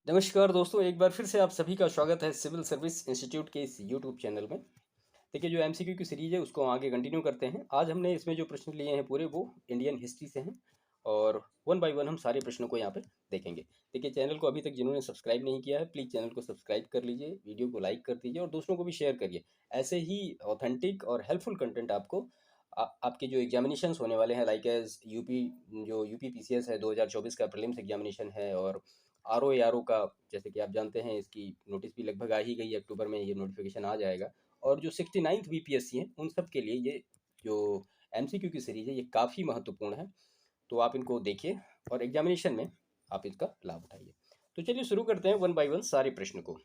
नमस्कार दोस्तों, एक बार फिर से आप सभी का स्वागत है सिविल सर्विस इंस्टीट्यूट के इस यूट्यूब चैनल में। देखिए, जो एमसीक्यू की सीरीज है उसको आगे कंटिन्यू करते हैं। आज हमने इसमें जो प्रश्न लिए हैं पूरे वो इंडियन हिस्ट्री से हैं और वन बाय वन हम सारे प्रश्नों को यहाँ पे देखेंगे। देखिए, चैनल को अभी तक जिन्होंने सब्सक्राइब नहीं किया है प्लीज़ चैनल को सब्सक्राइब कर लीजिए, वीडियो को लाइक कर दीजिए और दूसरों को भी शेयर करिए। ऐसे ही ऑथेंटिक और हेल्पफुल कंटेंट आपको आपके जो एग्जामिनेशंस होने वाले हैं लाइक एज यूपी, जो यूपी पीसीएस है 2024 का प्रीलिम्स एग्जामिनेशन है, और आरओ एआरओ का जैसे कि आप जानते हैं इसकी नोटिस भी लगभग आ ही गई है, अक्टूबर में ये नोटिफिकेशन आ जाएगा। और जो 69th बीपीएससी हैं उन सब के लिए ये जो एमसीक्यू की सीरीज है ये काफ़ी महत्वपूर्ण है। तो आप इनको देखिए और एग्जामिनेशन में आप इसका लाभ उठाइए। तो चलिए शुरू करते हैं वन बाय वन सारे प्रश्न को।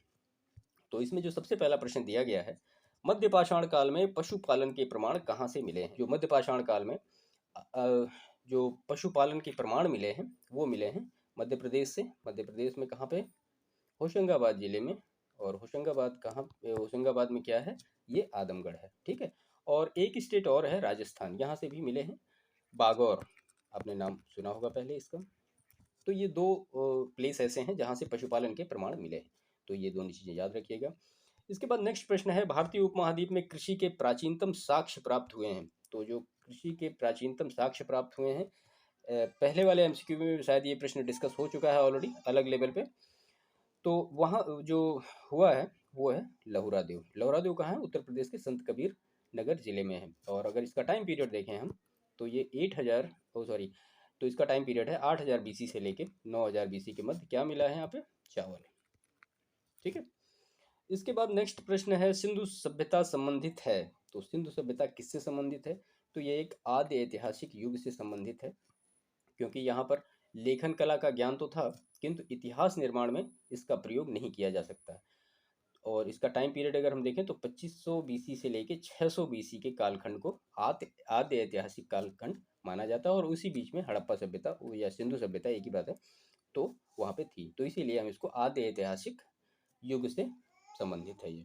तो इसमें जो सबसे पहला प्रश्न दिया गया है, मध्य पाषाण काल में पशुपालन के प्रमाण कहाँ से मिले हैं? जो मध्य पाषाण काल में जो पशुपालन के प्रमाण मिले हैं वो मिले हैं मध्य प्रदेश से। मध्य प्रदेश में कहाँ पे? होशंगाबाद जिले में। और होशंगाबाद कहाँ? होशंगाबाद में क्या है? ये आदमगढ़ है, ठीक है। और एक स्टेट और है राजस्थान, यहाँ से भी मिले हैं। बागौर, आपने नाम सुना होगा पहले इसका। तो ये दो प्लेस ऐसे हैं जहाँ से पशुपालन के प्रमाण मिले हैं। तो ये दोनों चीज़ें याद रखिएगा। इसके बाद नेक्स्ट प्रश्न है, भारतीय उपमहाद्वीप में कृषि के प्राचीनतम साक्ष्य प्राप्त हुए हैं। तो जो कृषि के प्राचीनतम साक्ष्य प्राप्त हुए हैं, पहले वाले एमसीक्यू में शायद ये प्रश्न डिस्कस हो चुका है ऑलरेडी अलग लेवल पे। तो वहाँ जो हुआ है वो है लहुरा देव। लहुरा देव कहाँ है? उत्तर प्रदेश के संत कबीर नगर जिले में है। और अगर इसका टाइम पीरियड देखें हम तो ये 8000 सॉरी, तो इसका टाइम पीरियड है 8000 बीसी से लेके 9000 बीसी के मध्य क्या मिला है यहाँ पे? चावल, ठीक है। इसके बाद नेक्स्ट प्रश्न है, सिंधु सभ्यता संबंधित है। तो सिंधु सभ्यता किससे संबंधित है? तो ये एक आदि ऐतिहासिक युग से संबंधित है, क्योंकि यहाँ पर लेखन कला का ज्ञान तो था किंतु इतिहास निर्माण में इसका प्रयोग नहीं किया जा सकता। और इसका टाइम पीरियड अगर हम देखें तो 2500 बीसी से लेके 600 बीसी के कालखंड को आद्य ऐतिहासिक कालखंड माना जाता है। और उसी बीच में हड़प्पा सभ्यता या सिंधु सभ्यता एक ही बात है, तो वहाँ पे थी। तो इसीलिए हम इसको आद्य ऐतिहासिक युग से संबंधित है ये।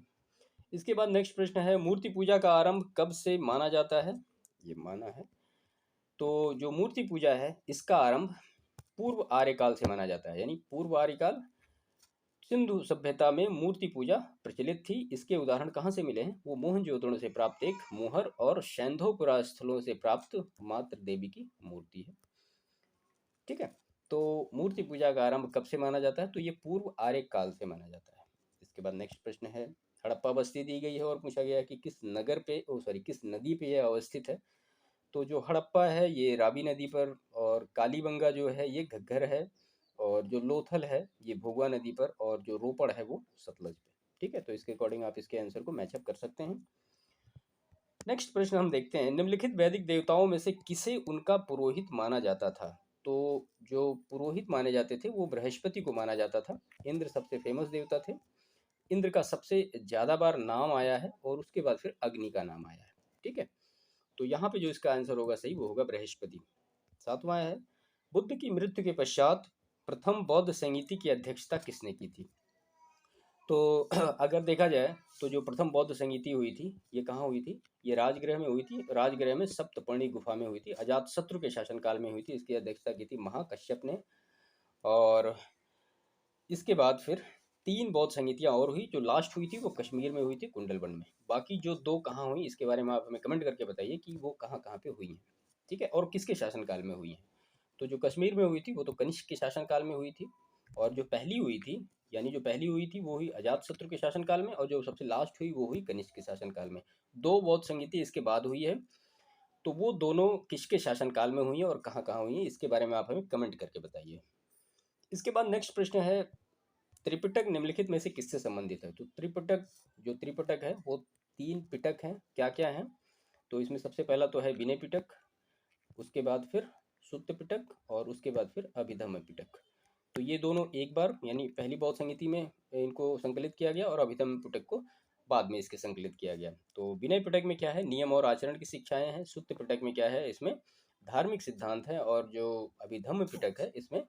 इसके बाद नेक्स्ट प्रश्न है, मूर्ति पूजा का आरंभ कब से माना जाता है? ये माना है। तो जो मूर्ति पूजा है इसका आरंभ पूर्व आर्यकाल से माना जाता है, यानी पूर्व आर्यकाल सिंधु सभ्यता में मूर्ति पूजा प्रचलित थी। इसके उदाहरण कहाँ से मिले हैं? वो मोहनजोदड़ो से प्राप्त एक मोहर और शैंधोपुरा स्थलों से प्राप्त मात्र देवी की मूर्ति है, ठीक है। तो मूर्ति पूजा का आरंभ कब से माना जाता है? तो ये पूर्व आर्य काल से माना जाता है। इसके बाद नेक्स्ट प्रश्न है, हड़प्पा बस्ती दी गई है और पूछा गया कि किस नगर पे किस नदी पे यह अवस्थित है। तो जो हड़प्पा है ये रावी नदी पर, और कालीबंगा जो है ये घग्गर है, और जो लोथल है ये भोगवा नदी पर, और जो रोपड़ है वो सतलज पे, ठीक है। तो इसके अकॉर्डिंग आप इसके आंसर को मैचअप कर सकते हैं। नेक्स्ट प्रश्न हम देखते हैं, निम्नलिखित वैदिक देवताओं में से किसे उनका पुरोहित माना जाता था? तो जो पुरोहित माने जाते थे वो बृहस्पति को माना जाता था। इंद्र सबसे फेमस देवता थे। इंद्र का सबसे ज़्यादा बार नाम आया है और उसके बाद फिर अग्नि का नाम आया है, ठीक है। तो यहाँ पे जो इसका आंसर होगा सही वो होगा बृहस्पति। सातवां है, बुद्ध की मृत्यु के पश्चात प्रथम बौद्ध संगीति की अध्यक्षता किसने की थी? तो अगर देखा जाए तो जो प्रथम बौद्ध संगीति हुई थी ये कहाँ हुई थी? ये राजगृह में हुई थी। राजगृह में सप्तपर्णी गुफा में हुई थी। अजातशत्रु के शासनकाल में हुई थी। इसकी अध्यक्षता की थी महाकश्यप ने। और इसके बाद फिर 3 बौद्ध संगीतियाँ और हुई। जो लास्ट हुई थी वो कश्मीर में हुई थी, कुंडलबन में। बाकी जो 2 कहाँ हुई इसके बारे में आप हमें कमेंट करके बताइए कि वो कहाँ कहाँ पे हुई हैं, ठीक है, और किसके शासनकाल में हुई हैं। तो जो कश्मीर में हुई थी वो तो कनिष्क के शासनकाल में हुई थी। और जो पहली हुई थी, यानी जो पहली हुई थी वो हुई अजातशत्रु के शासनकाल में, और जो सबसे लास्ट हुई वो हुई कनिष्क के शासनकाल में। 2 बौद्ध संगीति इसके बाद हुई है। तो वो दोनों किसके शासनकाल में हुई हैं और कहाँ कहाँ हुई हैं इसके बारे में आप हमें कमेंट करके बताइए। इसके बाद नेक्स्ट प्रश्न है, त्रिपिटक निम्नलिखित में से किससे संबंधित है? तो त्रिपिटक है वो 3 पिटक हैं। क्या क्या हैं? तो इसमें सबसे पहला तो है विनय पिटक, उसके बाद फिर सुत्त पिटक, और उसके बाद फिर अभिधम्म पिटक। तो ये दोनों एक बार यानी पहली बौद्ध संगीति में इनको संकलित किया गया, और अभिधम्म पिटक को बाद में इसके संकलित किया गया। तो विनय पिटक में क्या है? नियम और आचरण की शिक्षाएं हैं। सुत्त पिटक में क्या है? इसमें धार्मिक सिद्धांत है। और जो अभिधम्म पिटक है इसमें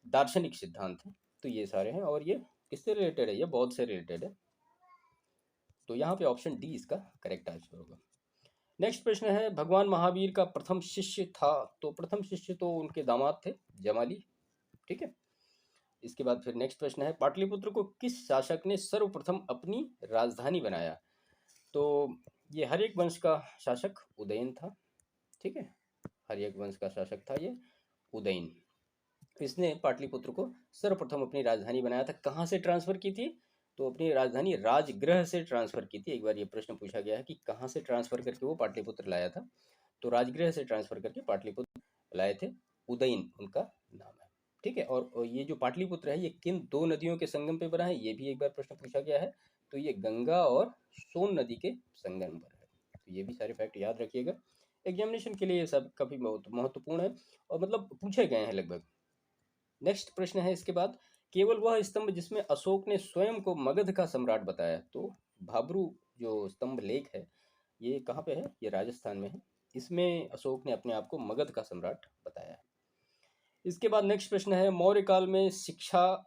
दार्शनिक सिद्धांत है। तो ये सारे हैं, और ये किससे रिलेटेड है? ये बौद्ध से रिलेटेड है। तो यहाँ पे ऑप्शन डी इसका करेक्ट आंसर होगा। नेक्स्ट प्रश्न है, भगवान महावीर का प्रथम शिष्य था। तो प्रथम शिष्य तो उनके दामाद थे जमाली, ठीक है। इसके बाद फिर नेक्स्ट प्रश्न है, पाटलिपुत्र को किस शासक ने सर्वप्रथम अपनी राजधानी बनाया? तो ये हर्यक वंश का शासक उदयन था। ठीक है, हर्यक वंश का शासक था ये उदयन। इसने पाटलिपुत्र को सर्वप्रथम अपनी राजधानी बनाया था। कहाँ से ट्रांसफर की थी? तो अपनी राजधानी राजगृह से ट्रांसफर की थी। एक बार ये प्रश्न पूछा गया है कि कहाँ से ट्रांसफर करके वो पाटलिपुत्र लाया था, तो राजगृह से ट्रांसफर करके पाटलिपुत्र लाए थे। उदयन उनका नाम है। ठीक है, और ये जो पाटलिपुत्र है ये किन दो नदियों के संगम पे बना है, ये भी एक बार प्रश्न पूछा गया है। तो ये गंगा और सोन नदी के संगम पर है। तो ये भी सारे फैक्ट याद रखिएगा, एग्जामिनेशन के लिए ये सब काफ़ी महत्वपूर्ण है और मतलब पूछे गए हैं लगभग। नेक्स्ट प्रश्न है इसके बाद, केवल वह स्तंभ जिसमें अशोक ने स्वयं को मगध का सम्राट बताया। तो भाबरू जो स्तंभ लेख है ये कहाँ पे है? ये राजस्थान में है। इसमें अशोक ने अपने आप को मगध का सम्राट बताया है। इसके बाद नेक्स्ट प्रश्न है, मौर्य काल में शिक्षा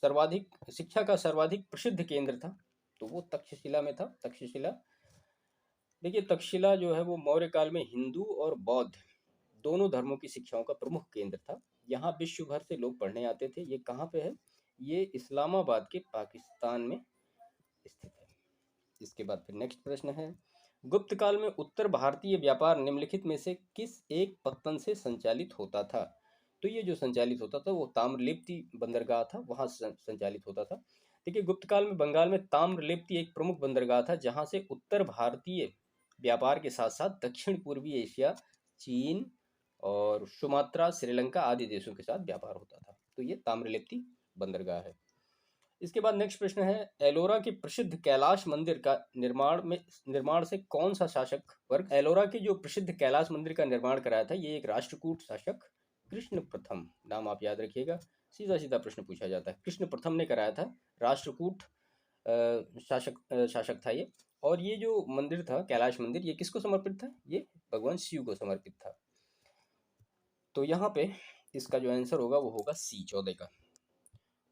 का सर्वाधिक प्रसिद्ध केंद्र था। तो वो तक्षशिला में था। तक्षशिला, देखिए तक्षशिला जो है वो मौर्य काल में हिंदू और बौद्ध दोनों धर्मों की शिक्षाओं का प्रमुख केंद्र था। यहाँ विश्व भर से लोग पढ़ने आते थे। ये कहाँ पे है? ये इस्लामाबाद के पाकिस्तान में स्थित है। इसके बाद फिर नेक्स्ट प्रश्न है, गुप्त काल में उत्तर भारतीय व्यापार निम्नलिखित में से किस एक पत्तन से संचालित होता था? तो ये जो संचालित होता था वो ताम्रलिप्ति बंदरगाह था, वहाँ संचालित होता था। देखिए गुप्त काल में बंगाल में ताम्रलिप्ति एक प्रमुख बंदरगाह था जहाँ से उत्तर भारतीय व्यापार के साथ साथ दक्षिण पूर्वी एशिया, चीन और सुमात्रा, श्रीलंका आदि देशों के साथ व्यापार होता था। तो ये ताम्रलिप्ति बंदरगाह है। इसके बाद नेक्स्ट प्रश्न है, एलोरा के प्रसिद्ध कैलाश मंदिर का निर्माण से कौन सा शासक वर्ग? एलोरा के जो प्रसिद्ध कैलाश मंदिर का निर्माण कराया था ये एक राष्ट्रकूट शासक कृष्ण प्रथम, नाम आप याद रखिएगा, सीधा सीधा प्रश्न पूछा जाता है। कृष्ण प्रथम ने कराया था, राष्ट्रकूट शासक था ये। और ये जो मंदिर था कैलाश मंदिर ये किसको समर्पित था? ये भगवान शिव को समर्पित था। तो यहाँ पे इसका जो आंसर होगा वो होगा सी 14 का।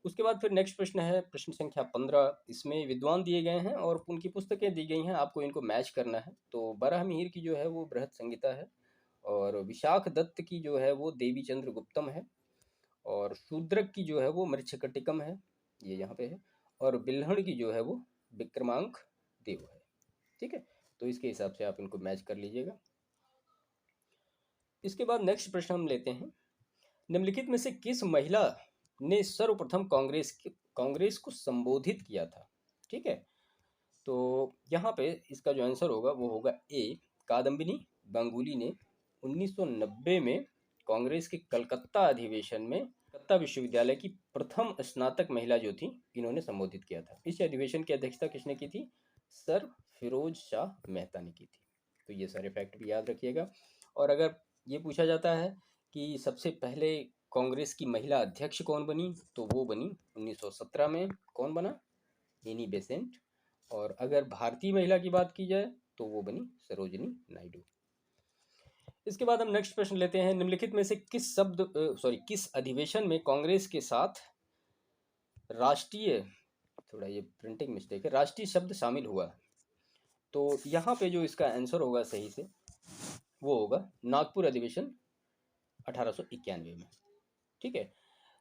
उसके बाद फिर नेक्स्ट प्रश्न है प्रश्न संख्या 15। इसमें विद्वान दिए गए हैं और उनकी पुस्तकें दी गई हैं, आपको इनको मैच करना है। तो बराहमिहिर की जो है वो बृहद संहिता है, और विशाख दत्त की जो है वो देवी चंद्र गुप्तम है, और शूद्रक की जो है वो मृच्छकटिकम है, ये यहाँ पे है, और बिल्हण की जो है वो विक्रमांक देव है। ठीक है, तो इसके हिसाब से आप इनको मैच कर लीजिएगा। इसके बाद नेक्स्ट प्रश्न हम लेते हैं, निम्नलिखित में से किस महिला ने सर्वप्रथम कांग्रेस को संबोधित किया था? ठीक है, तो यहाँ पे इसका जो आंसर होगा वो होगा ए, कादम्बिनी गांगुली ने 1990 में कांग्रेस के कलकत्ता अधिवेशन में कलकत्ता विश्वविद्यालय की प्रथम स्नातक महिला जो थी इन्होंने संबोधित किया था। इस अधिवेशन की अध्यक्षता किसने की थी? सर फिरोज शाह मेहता ने की थी। तो ये सारे फैक्ट भी याद रखिएगा। और अगर ये पूछा जाता है कि सबसे पहले कांग्रेस की महिला अध्यक्ष कौन बनी, तो वो बनी 1917 में। कौन बना? Annie Besant. और अगर भारतीय महिला की बात की जाए तो वो बनी सरोजिनी नायडू। इसके बाद हम नेक्स्ट प्रश्न लेते हैं, निम्नलिखित में से किस अधिवेशन में कांग्रेस के साथ राष्ट्रीय, थोड़ा ये प्रिंटिंग मिस्टेक है, राष्ट्रीय शब्द शामिल हुआ? तो यहाँ पे जो इसका आंसर होगा सही से वो होगा नागपुर अधिवेशन 1891 में। ठीक है,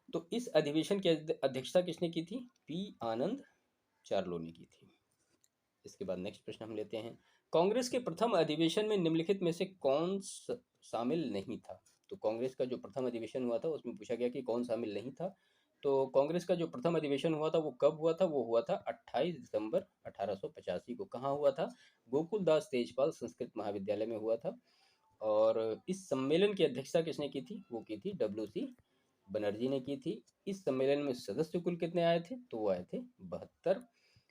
तो इस अधिवेशन की अध्यक्षता किसने की थी? पी आनंद चार्लो ने की थी। इसके बाद नेक्स्ट प्रश्न हम लेते हैं, कांग्रेस के प्रथम अधिवेशन में निम्नलिखित में से कौन शामिल नहीं था? तो कांग्रेस का जो प्रथम अधिवेशन हुआ था उसमें पूछा गया कि कौन शामिल नहीं था। तो कांग्रेस का जो प्रथम अधिवेशन हुआ था वो कब हुआ था? वो हुआ था 28 दिसंबर 1885 को। कहाँ हुआ था? गोकुलदास तेजपाल संस्कृत महाविद्यालय में हुआ था। और इस सम्मेलन की अध्यक्षता किसने की थी? वो की थी WC बनर्जी ने की थी। इस सम्मेलन में सदस्य कुल कितने आए थे? तो वो आए थे 72,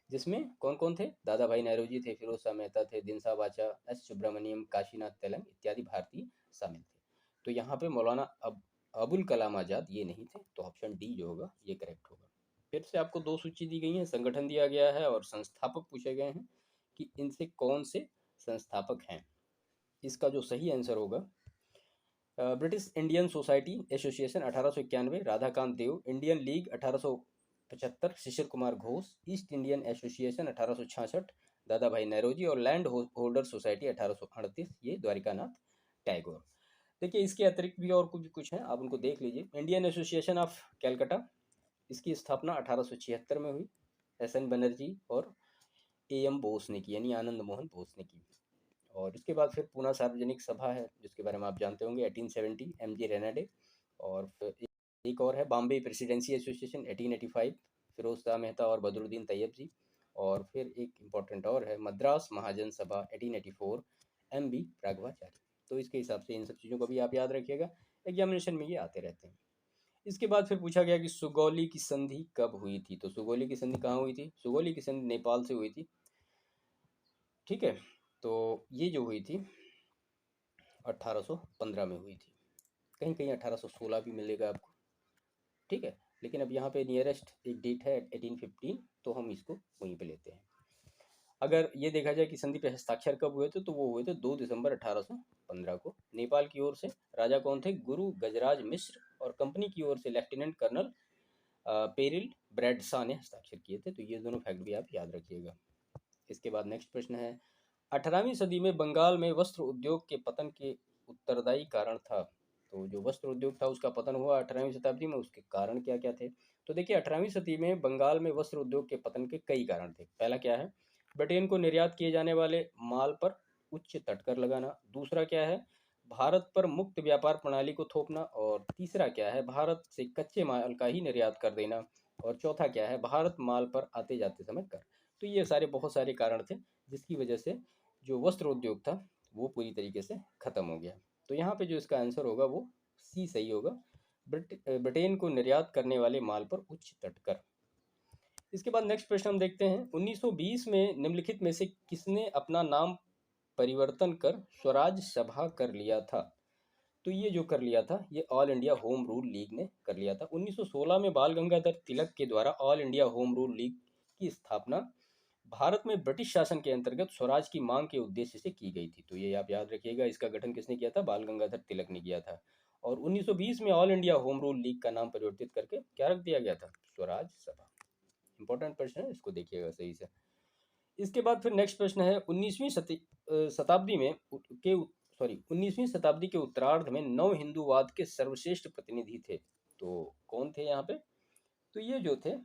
जिसमें कौन कौन थे? दादा भाई नौरोजी थे, फिरोज शाह मेहता थे, दिनसा वाचा, एस सुब्रमण्यम, काशीनाथ तेलंग इत्यादि भारतीय शामिल थे। तो यहाँ पे मौलाना अबुल कलाम आज़ाद ये नहीं थे। तो ऑप्शन डी जो होगा ये करेक्ट होगा। फिर से आपको दो सूची दी गई है, संगठन दिया गया है और संस्थापक पूछे गए हैं कि इनसे कौन से संस्थापक हैं। इसका जो सही आंसर होगा, British Indian society association 1891 Radhakant Dev, Indian league 1875 Sisir Kumar Ghosh, East Indian association 1866 दादा भाई नौरोजी, और लैंड होल्डर सोसाइटी 1838 ये द्वारिकानाथ टैगोर। देखिए इसके अतिरिक्त भी और कुछ हैं, आप उनको देख लीजिए। इंडियन एसोसिएशन ऑफ कैलकाटा इसकी स्थापना 1876 में हुई। एस.एन. बनर्जी और ए.एम. बोस ने की, यानी आनंद मोहन बोस ने की। और इसके बाद फिर पूना सार्वजनिक सभा है, जिसके बारे में आप जानते होंगे, 1870, एम.जी. रेनाडे। और फिर एक और है बॉम्बे प्रेसिडेंसी एसोसिएशन, 1885, फिरोज शाह मेहता और बदरुद्दीन तैयब जी। और फिर एक इम्पॉर्टेंट और है मद्रास महाजन सभा, 1884, एम.बी. राघवाचारी। तो इसके हिसाब से इन सब चीज़ों को भी आप याद रखिएगा, एग्जामिनेशन में ये आते रहते हैं। इसके बाद फिर पूछा गया कि सुगौली की संधि कब हुई थी। तो सुगौली की संधि कहाँ हुई थी? सुगौली की संधि नेपाल से हुई थी। ठीक है, तो ये जो हुई थी 1815 में हुई थी। कहीं कहीं 1816 भी मिलेगा आपको। ठीक है, लेकिन अब यहाँ पे नियरेस्ट एक डेट है 1815, तो हम इसको वहीं पे लेते हैं। अगर ये देखा जाए कि संधि पे हस्ताक्षर कब हुए थे, तो वो हुए थे 2 दिसंबर 1815 को। नेपाल की ओर से राजा कौन थे? गुरु गजराज मिश्र। और कंपनी की ओर से लेफ्टिनेंट कर्नल पेरिल ब्रैडशॉ ने हस्ताक्षर किए थे। तो ये दोनों फैक्ट भी आप याद रखिएगा। इसके बाद नेक्स्ट प्रश्न है, 18वीं सदी में बंगाल में वस्त्र उद्योग के पतन के उत्तरदायी कारण था। तो जो वस्त्र उद्योग था उसका पतन हुआ 18वीं शताब्दी में, उसके कारण क्या क्या थे? तो देखिए, 18वीं सदी में बंगाल में वस्त्र उद्योग के पतन के कई कारण थे। पहला क्या है? ब्रिटेन को निर्यात किए जाने वाले माल पर उच्च तटकर लगाना। दूसरा क्या है? भारत पर मुक्त व्यापार प्रणाली को थोपना। और तीसरा क्या है? भारत से कच्चे माल का ही निर्यात कर देना। और चौथा क्या है? भारत माल पर आते जाते समय कर। तो ये सारे बहुत सारे कारण थे, जिसकी वजह से जो वस्त्र उद्योग था वो पूरी तरीके से ख़त्म हो गया। तो यहाँ पे जो इसका आंसर होगा वो सी सही होगा, ब्रिटेन को निर्यात करने वाले माल पर उच्च तटकर। इसके बाद नेक्स्ट प्रश्न हम देखते हैं, 1920 में निम्नलिखित में से किसने अपना नाम परिवर्तन कर स्वराज सभा कर लिया था? तो ये जो कर लिया था, ये all India home rule league ने कर लिया था। 1916 में बाल गंगाधर तिलक के द्वारा all India home rule league की स्थापना भारत में ब्रिटिश शासन के अंतर्गत स्वराज की मांग के उद्देश्य से की गई थी। तो ये आप याद रखिएगा, इसका गठन किसने किया था? बाल गंगाधर तिलक ने किया था। और 1920 में all India home rule league का नाम परिवर्तित करके क्या रख दिया गया था? स्वराज सभा। इंपॉर्टेंट प्रश्न है, इसको देखिएगा सही से। इसके बाद फिर नेक्स्ट प्रश्न है, 19वीं शताब्दी के उत्तरार्ध में नव हिंदूवाद के सर्वश्रेष्ठ प्रतिनिधि थे। तो कौन थे यहाँ पे? तो ये जो थे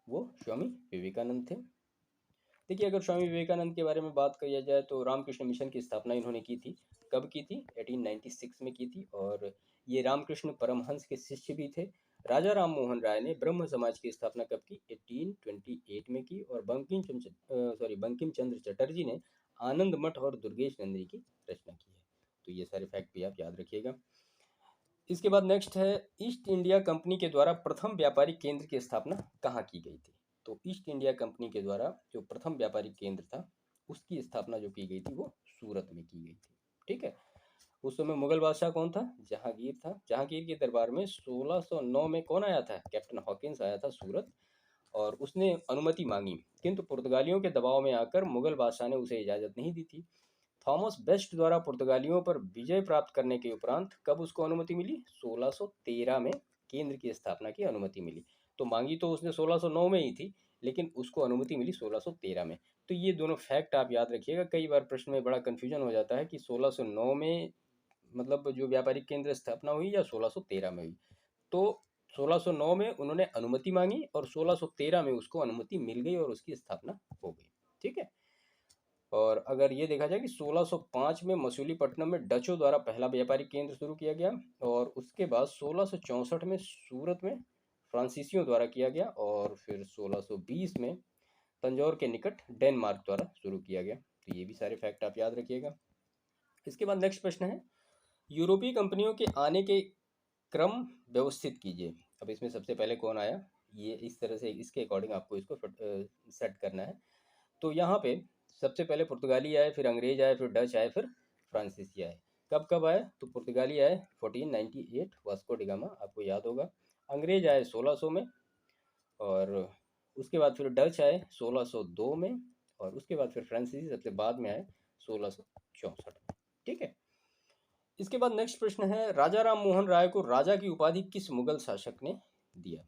वो स्वामी विवेकानंद थे। देखिए, अगर स्वामी विवेकानंद के बारे में बात किया जाए तो रामकृष्ण मिशन की स्थापना इन्होंने की थी। कब की थी? 1896 में की थी। और ये रामकृष्ण परमहंस के शिष्य भी थे। राजा राम मोहन राय ने ब्रह्म समाज की स्थापना कब की? 1828 में की। और बंकिम चंद्र चटर्जी ने आनंद मठ और दुर्गेश नंदी की रचना की है। तो ये सारे फैक्ट भी आप याद रखिएगा। इसके बाद नेक्स्ट है, ईस्ट इंडिया कंपनी के द्वारा प्रथम व्यापारिक केंद्र की स्थापना कहाँ की गई थी? तो ईस्ट इंडिया कंपनी के द्वारा जो प्रथम व्यापारिक केंद्र था उसकी स्थापना जो की गई थी वो सूरत में की गई थी। ठीक है, उस समय मुगल बादशाह कौन था? जहांगीर था। जहांगीर के दरबार में 1609 में कौन आया था? कैप्टन हॉकिंस आया था सूरत। और उसने अनुमति मांगी, किंतु पुर्तगालियों के दबाव में आकर मुगल बादशाह ने उसे इजाज़त नहीं दी थी। थॉमस बेस्ट द्वारा पुर्तगालियों पर विजय प्राप्त करने के उपरांत कब उसको अनुमति मिली? 1613 में केंद्र की स्थापना की अनुमति मिली। तो मांगी तो उसने 1609 में ही थी, लेकिन उसको अनुमति मिली 1613 में। तो ये दोनों फैक्ट आप याद रखिएगा। कई बार प्रश्न में बड़ा कन्फ्यूजन हो जाता है कि 1609 में मतलब जो व्यापारिक केंद्र स्थापना हुई या 1613 में हुई। तो 1609 में उन्होंने अनुमति मांगी और 1613 में उसको अनुमति मिल गई और उसकी स्थापना हो गई। ठीक है, और अगर ये देखा जाए कि 1605 में मसूलीपट्टनम में डचों द्वारा पहला व्यापारिक केंद्र शुरू किया गया। और उसके बाद 1664 में सूरत में फ्रांसीसियों द्वारा किया गया। और फिर 1620 में तंजौर के निकट डेनमार्क द्वारा शुरू किया गया। तो ये भी सारे फैक्ट आप याद रखिएगा। इसके बाद नेक्स्ट प्रश्न है, यूरोपीय कंपनियों के आने के क्रम व्यवस्थित कीजिए। अब इसमें सबसे पहले कौन आया, ये इस तरह से इसके अकॉर्डिंग आपको इसको सेट करना है। तो यहाँ पे सबसे पहले पुर्तगाली आए, फिर अंग्रेज आए, फिर डच आए, फिर फ्रांसीसी आए। कब कब आए? तो पुर्तगाली आए 1498, वास्को डिगामा, आपको याद होगा। अंग्रेज आए 1600 में। और उसके बाद फिर डच आए 1602 में। और उसके बाद फिर फ्रांसीसी सबसे बाद में आए 1664 में। ठीक है, इसके बाद नेक्स्ट प्रश्न है, राजा राम मोहन राय को राजा की उपाधि किस मुगल शासक ने दिया?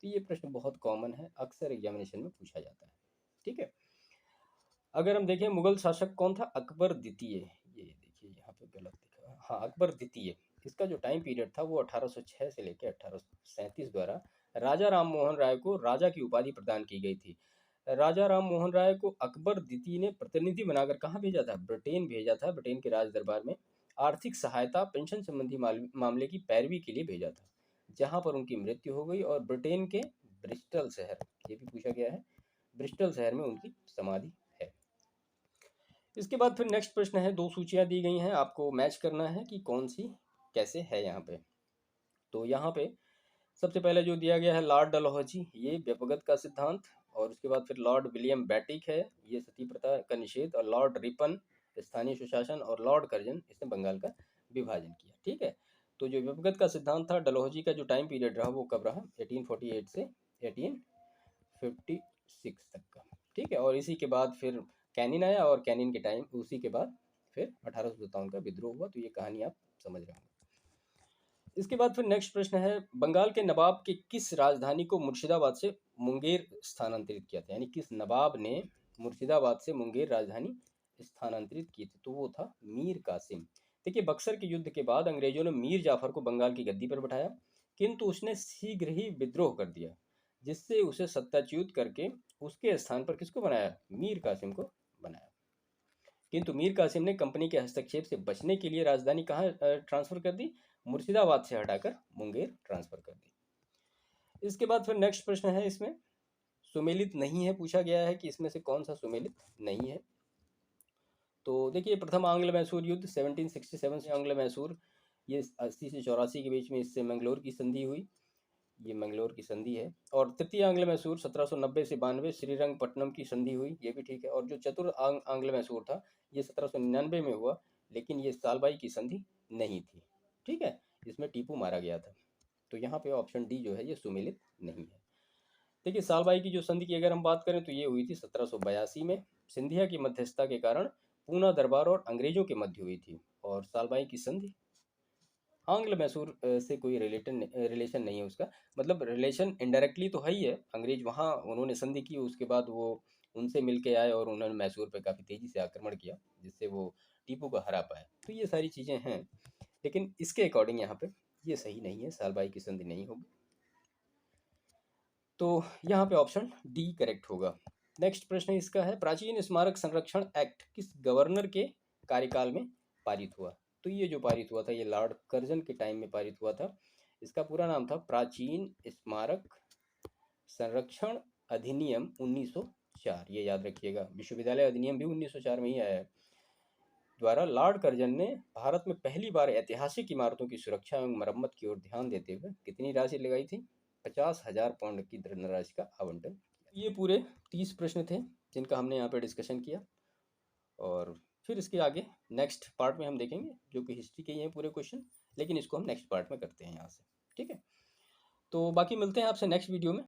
तो ये प्रश्न बहुत कॉमन है, अक्सर एग्जामिनेशन में पूछा जाता है। ठीक है, अगर हम देखें मुगल शासक कौन था? अकबर द्वितीय। ये देखिए यहाँ पे गलत लिखा है, हाँ, अकबर द्वितीय। इसका जो टाइम पीरियड था वो 1806 से लेकर 1837 द्वारा राजा राम मोहन राय को राजा की उपाधि प्रदान की गई थी। राजा राम मोहन राय को अकबर द्वितीय ने प्रतिनिधि बनाकर कहाँ भेजा था? ब्रिटेन भेजा था। ब्रिटेन के राज दरबार में आर्थिक सहायता, पेंशन संबंधी मामले की पैरवी के लिए भेजा था, जहां पर उनकी मृत्यु हो गई। और ब्रिटेन के ब्रिस्टल शहर, ये भी पूछा गया है, ब्रिस्टल शहर में उनकी समाधि है। इसके बाद फिर नेक्स्ट प्रश्न है, दो सूचियां दी गई हैं, आपको मैच करना है कि कौन सी कैसे है यहाँ पे। तो यहाँ पे सबसे पहले जो दिया गया है लॉर्ड डलहौजी, ये व्यपगत का सिद्धांत। और उसके बाद फिर लॉर्ड विलियम बैटिक है, ये सती प्रथा का निषेध। और लॉर्ड रिपन, स्थानीय सुशासन। और लॉर्ड कर्जन, इसने बंगाल का विभाजन किया। ठीक है, तो जो व्यपगत का सिद्धांत था, डलहौजी का जो टाइम पीरियड रहा वो कब रहा? 1848 से 1856 तक का। ठीक है, और इसी के बाद फिर कैनिन आया, और कैनिन के टाइम उसी के बाद फिर 1857 का विद्रोह हुआ। तो ये कहानी आप समझ रहे होंगे। इसके बाद फिर नेक्स्ट प्रश्न है, बंगाल के नवाब के किस राजधानी को मुर्शिदाबाद से मुंगेर स्थानांतरित किया था? यानी किस नवाब ने मुर्शिदाबाद से मुंगेर राजधानी स्थानांतरित की थी? तो वो था मीर कासिम। देखिए, बक्सर के युद्ध के बाद अंग्रेजों ने मीर जाफर को बंगाल की गद्दी पर बैठाया, किंतु उसने शीघ्र ही विद्रोह कर दिया, जिससे उसे सत्ताच्युत करके उसके स्थान पर किसको बनाया? मीर कासिम को बनाया। किंतु मीर कासिम ने कंपनी के हस्तक्षेप से बचने के लिए राजधानी कहाँ ट्रांसफर कर दी? मुर्शिदाबाद से हटाकर मुंगेर ट्रांसफर कर दी। इसके बाद फिर नेक्स्ट प्रश्न है, इसमें सुमेलित नहीं है, पूछा गया है कि इसमें से कौन सा सुमेलित नहीं है। तो देखिए, प्रथम आंग्ल मैसूर युद्ध 1767 से आंग्ल मैसूर, ये 80 से 84 के बीच में, इससे मंगलोर की संधि हुई, ये मंगलोर की संधि है। और तृतीय आंग्ल मैसूर 1790 से 92 श्रीरंगपट्टनम की संधि हुई, ये भी ठीक है। और जो चतुर्थ आंग्ल मैसूर था, ये 1799 में हुआ, लेकिन ये सालबाई की संधि नहीं थी। ठीक है, इसमें टीपू मारा गया था। तो यहाँ पे ऑप्शन डी जो है ये सुमेलित नहीं है। देखिए, सालबाई की जो संधि की अगर हम बात करें तो ये हुई थी 1782 में, सिंधिया की मध्यस्थता के कारण पूना दरबार और अंग्रेजों के मध्य हुई थी। और सालबाई की संधि आंग्ल मैसूर से कोई रिलेशन नहीं है उसका, मतलब रिलेशन इनडायरेक्टली तो है ही है। अंग्रेज वहाँ उन्होंने संधि की, उसके बाद वो उनसे मिल के आए और उन्होंने मैसूर पे काफ़ी तेज़ी से आक्रमण किया, जिससे वो टीपू को हरा पाए। तो ये सारी चीज़ें हैं, लेकिन इसके अकॉर्डिंग यहाँ पे ये सही नहीं है, सालबाई की संधि नहीं होगी। तो यहाँ पे ऑप्शन डी करेक्ट होगा। नेक्स्ट प्रश्न इसका है, प्राचीन स्मारक संरक्षण एक्ट किस गवर्नर के कार्यकाल में पारित हुआ? तो ये जो पारित हुआ था, ये लॉर्ड कर्जन के टाइम में पारित हुआ था। इसका पूरा नाम था प्राचीन स्मारक संरक्षण अधिनियम 1904, ये याद रखिएगा। विश्वविद्यालय अधिनियम भी 1904 में ही आया है। द्वारा लॉर्ड कर्जन ने भारत में पहली बार ऐतिहासिक इमारतों की सुरक्षा एवं मरम्मत की ओर ध्यान देते हुए कितनी राशि लगाई थी? 50,000 पाउंड की धनराशि का आवंटन। ये पूरे 30 प्रश्न थे जिनका हमने यहाँ पर डिस्कशन किया, और फिर इसके आगे नेक्स्ट पार्ट में हम देखेंगे, जो कि हिस्ट्री के ही हैं पूरे क्वेश्चन, लेकिन इसको हम नेक्स्ट पार्ट में करते हैं यहाँ से। ठीक है, तो बाकी मिलते हैं आपसे नेक्स्ट वीडियो में।